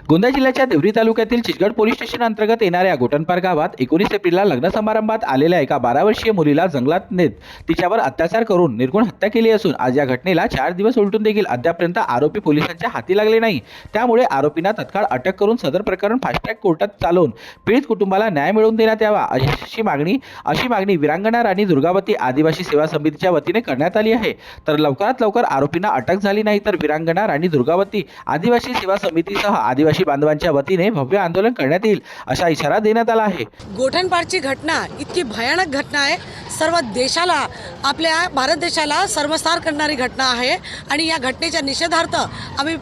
गोंदिया जिल्ह्याच्या देवरी तालुक्यातील Chichgad police station अंतर्गत येणाऱ्या गोटनपार गावात 19 एप्रिलला लग्न समारंभात आलेल्या एका 12 वर्षीय मुलीला जंगलात नेत तिच्यावर अत्याचार करून निर्घृण हत्या केली असून आज या घटनेला 4 दिवस उलटून देखील अद्यापर्यंत आरोपी पोलिसांच्या हाती लागले नाही। त्यामुळे आरोपींना तत्काळ अटक करून सदर प्रकरण फास्ट ट्रॅक कोर्टात चालवून पीडित कुटुंबाला न्याय मिळवून देण्यात यावा अशी मागणी विरांगना राणी दुर्गावती आदिवासी सेवा समितीच्या वतीने करण्यात आली आहे। तर लवकरात लवकर आरोपींना अटक झाली नाही तर विरांगना राणी दुर्गावती आदिवासी सेवा समितीसह आदिवासी बांधवांच्या वतीने भव्य आंदोलन करण्यात येईल असा इशारा देण्यात आला आहे। गोठणपाडची घटना इतकी भयानक घटना आहे, सर्व देशाला, आपल्या भारत देशाला सर्वसार करणारी घटना आहे आणि या घटनेच्या निषेधार्थ आम्ही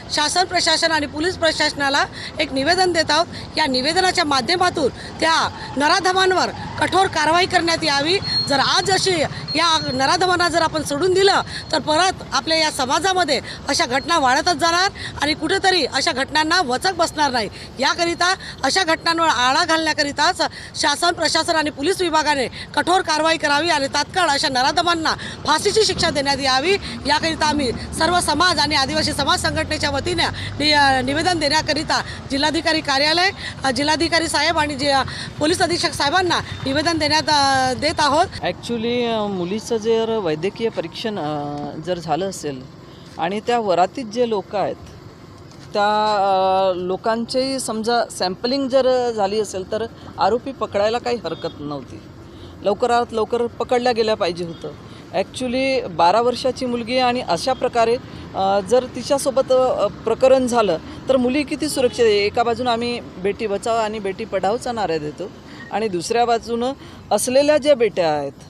शासन प्रशासन आणि पोलीस प्रशासनाला एक निवेदन देत आहोत। या निवेदनाच्या माध्यमातून त्या नराधमांवर कठोर कारवाई करण्यात यावी। जर आज अशी या नराधमांना जर आपण सोडून दिलं तर परत आपल्या या समाजामध्ये अशा घटना वाढतच जाणार आणि कुठेतरी अशा घटनांना वचक बसणार नाही। याकरिता अशा घटनांवर आळा घालण्याकरिता शासन प्रशासन आणि पोलीस विभागाने कठोर कारवाई करावी आणि तात्काळ अशा नराधमांना फाशीची शिक्षा देण्यात यावी। याकरिता आम्ही सर्व समाज आणि आदिवासी समाज संघटनेच्या वतीने निवेदन देण्याकरिता जिल्हाधिकारी कार्यालय, जिल्हाधिकारी साहेब आणि पोलीस अधीक्षक साहेबांना निवेदन देत आहोत। ॲक्च्युली मुलीचं जर वैद्यकीय परीक्षण जर झालं असेल आणि त्या वरातीत जे लोक आहेत त्या लोकांची समजा सॅम्पलिंग जर झाली असेल तर आरोपी पकडायला काही हरकत नव्हती, लवकरात लवकर पकडल्या गेल्या पाहिजे होतं। ॲक्च्युली 12 वर्षाची मुलगी आणि अशा प्रकारे जर तिच्यासोबत प्रकरण झालं तर मुली किती सुरक्षित आहे। एका बाजूनं आम्ही बेटी बचाव आणि बेटी पढावचा नारा देतो आणि दुसऱ्या बाजूनं असलेल्या ज्या बेट्या आहेत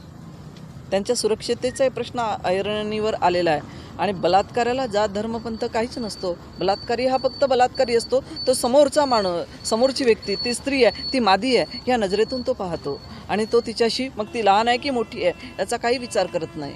त्यांच्या सुरक्षिततेचाही प्रश्न ऐरणीवर आलेला आहे आणि बलात्काराला जात धर्मपंथ काहीच नसतो। बलात्कारी हा फक्त बलात्कारी असतो, तो समोरची व्यक्ती, ती स्त्री आहे, ती मादी आहे, ह्या नजरेतून तो पाहतो आणि तो तिच्याशी, मग ती लहान आहे की मोठी आहे याचा काही विचार करत नाही।